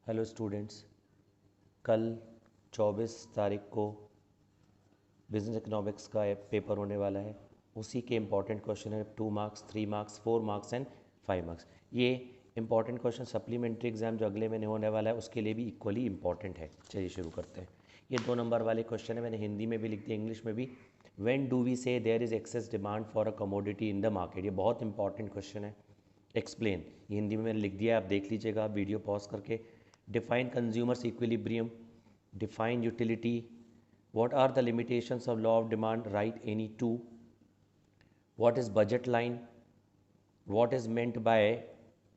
Hello students, कल 24 तारीख को बिजनेस इकोनॉमिक्स का पेपर होने वाला है। उसी के इम्पॉर्टेंट क्वेश्चन है 2 marks, 3 marks, 4 marks and 5 marks. ये इंपॉर्टेंट क्वेश्चन सप्लीमेंट्री एग्जाम जो अगले महीने होने वाला है उसके लिए भी इक्वली इंपॉर्टेंट है। चलिए शुरू करते हैं। ये 2 नंबर वाले क्वेश्चन है, मैंने हिंदी में भी लिख दिया, इंग्लिश में भी। When do we say there is excess demand for a commodity in the market. ये बहुत इंपॉर्टेंट क्वेश्चन है। एक्सप्लेन, ये हिंदी में मैंने लिख दिया है, आप देख लीजिएगा वीडियो पॉज करके। Define consumers equilibrium, define utility, what are the limitations of law of demand, write any two, what is budget line, what is meant by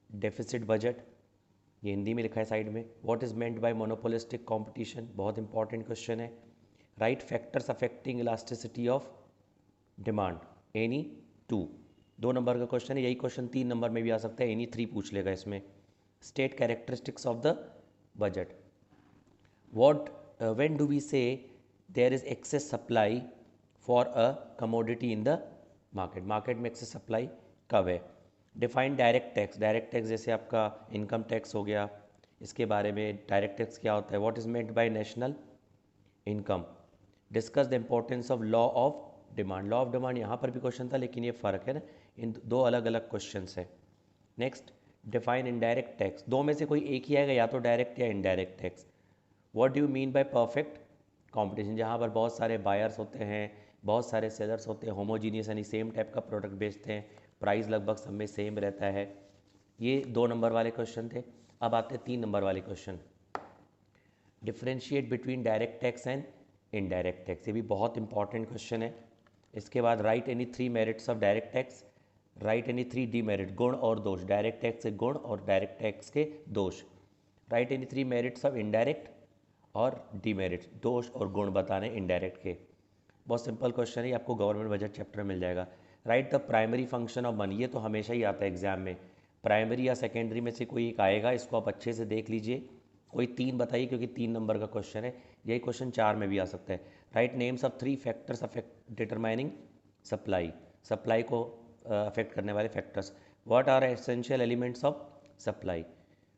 deficit budget, ये हिंदी में लिखा है साइड में। what is meant by monopolistic competition, बहुत important question है। write factors affecting elasticity of demand, any two, 2 number का question है। यही क्वेश्चन 3 नंबर में भी आ सकता है, एनी 3 पूछ लेगा इसमें। State characteristics of the budget, what when do we say there is excess supply for a commodity in the market, market में एक्सेस सप्लाई कब है। Define direct tax, direct tax जैसे आपका इनकम टैक्स हो गया, इसके बारे में डायरेक्ट टैक्स क्या होता है। What is meant bye national income. Discuss the importance of law of demand, law of demand यहाँ पर भी क्वेश्चन था लेकिन ये फ़र्क है ना, इन 2 अलग अलग क्वेश्चन है। नेक्स्ट, डिफाइन इनडायरेक्ट टैक्स, 2 में से कोई एक ही आएगा, या तो डायरेक्ट या indirect tax. What do you mean by perfect competition, जहाँ पर बहुत सारे बायर्स होते हैं, बहुत सारे सेलर्स होते हैं, होमोजीनियस यानी सेम टाइप का प्रोडक्ट बेचते हैं, प्राइस लगभग सब में सेम रहता है। ये 2 नंबर वाले क्वेश्चन थे। अब आते हैं 3 नंबर वाले question. Differentiate between direct tax and indirect tax, ये भी बहुत इंपॉर्टेंट क्वेश्चन है। इसके बाद right any 3 merits of direct tax, right any 3 demerit, गुण और दोष, डायरेक्ट टैक्स के गुण और डायरेक्ट टैक्स के दोष। Right any 3 merits of indirect और डीमेरिट, दोष और गुण बताने इनडायरेक्ट के। बहुत सिंपल क्वेश्चन है, आपको गवर्नमेंट बजट चैप्टर मिल जाएगा। Right the primary function of money, ये तो हमेशा ही आता है एग्जाम में, प्राइमरी या सेकेंडरी में से कोई एक आएगा, इसको आप अच्छे से देख लीजिए। कोई 3 बताइए क्योंकि 3 नंबर का क्वेश्चन है, यही क्वेश्चन 4 में भी आ सकता है। Right names of 3 factors affect determining supply, supply को अफेक्ट करने वाले factors. What are essential elements of supply.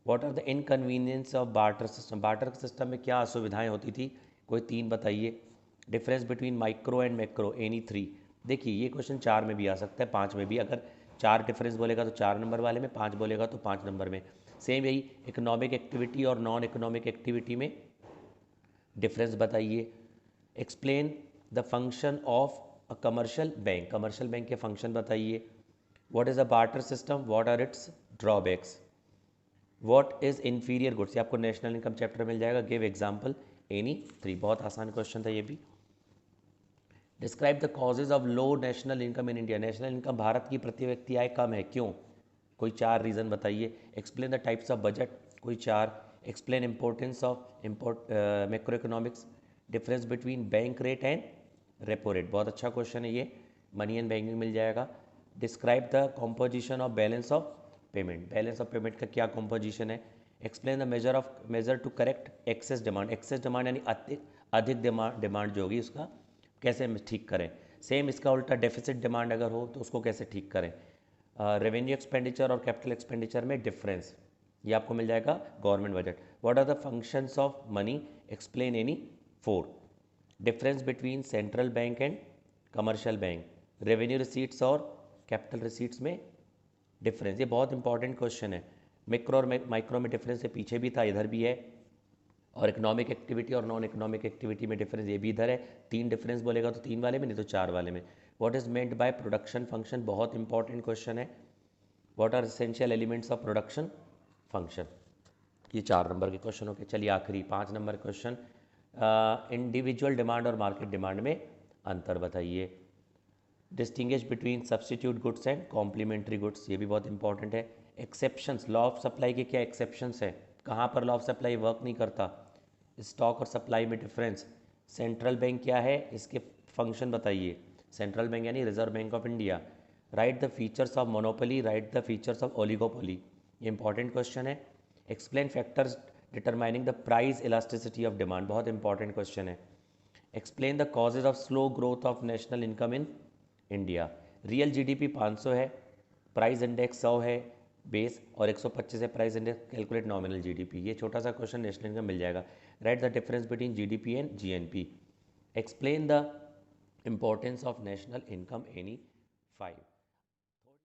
What are the inconvenience of barter system, barter system में क्या असुविधाएं होती थी, कोई 3 बताइए। Difference between micro and macro, any 3। देखिए ये क्वेश्चन 4 में भी आ सकता है, 5 में भी। अगर 4 डिफरेंस बोलेगा तो 4 नंबर वाले में, 5 बोलेगा तो 5 नंबर में। सेम यही इकोनॉमिक एक्टिविटी और नॉन इकोनॉमिक एक्टिविटी में डिफरेंस बताइए। Explain the function of a commercial bank, commercial bank के फंक्शन बताइए। What is a barter system, what are its drawbacks. What is inferior goods, ये आपको national income chapter मिल जाएगा, give example any 3, बहुत आसान question था ये भी। Describe the causes of low national income in India, national income Bharat की प्रति व्यक्ति आय कम है, क्यों, कोई 4 रीज़न बताइए। Explain the types of budget, कोई 4। Explain importance of macro economics, difference between bank rate and repo rate, बहुत अच्छा क्वेश्चन है ये, मनी एंड बैंकिंग मिल जाएगा। Describe the composition of balance of payment, balance of payment का क्या composition है। Explain the measure to correct excess demand, excess demand यानी अधिक डिमांड जो होगी उसका कैसे हम ठीक करें। सेम इसका उल्टा डेफिसिट डिमांड अगर हो तो उसको कैसे ठीक करें। रेवेन्यू एक्सपेंडिचर और कैपिटल एक्सपेंडिचर में डिफरेंस, ये आपको मिल जाएगा government budget. What are the functions of money, explain any 4। Difference between central bank and commercial bank, revenue receipts और कैपिटल रिसीट्स में डिफरेंस, ये बहुत इंपॉर्टेंट क्वेश्चन है। मैक्रो और माइक्रो में डिफरेंस, ये पीछे भी था इधर भी है। और इकोनॉमिक एक्टिविटी और नॉन इकोनॉमिक एक्टिविटी में डिफरेंस, ये भी इधर है। 3 डिफरेंस बोलेगा तो 3 वाले में, नहीं तो 4 वाले में। What is meant by production function, बहुत इंपॉर्टेंट क्वेश्चन है। What are essential elements of production function, ये 4 नंबर के क्वेश्चन हो गए। चलिए आखिरी 5 नंबर क्वेश्चन, इंडिविजुअल डिमांड और मार्केट डिमांड में अंतर बताइए। Distinguish between substitute goods and complementary goods, ये भी बहुत इंपॉर्टेंट है। एक्सेप्शंस, लॉ ऑफ सप्लाई के क्या एक्सेप्शंस है, कहाँ पर लॉ ऑफ सप्लाई वर्क नहीं करता। स्टॉक और सप्लाई में डिफरेंस। सेंट्रल बैंक क्या है, इसके फंक्शन बताइए। सेंट्रल बैंक यानी reserve bank of India. Right the features of monopoly, right the features of oligopoly, ये इंपॉर्टेंट क्वेश्चन है। Explain factors determining the price elasticity of demand, बहुत important question है। Explain the causes of slow growth of national income in India. Real GDP 500 है, price index 100 है, base और 125 है price index, calculate nominal GDP. ये छोटा सा question national income मिल जाएगा। Right the difference between GDP and GNP, explain the importance of national income any 5।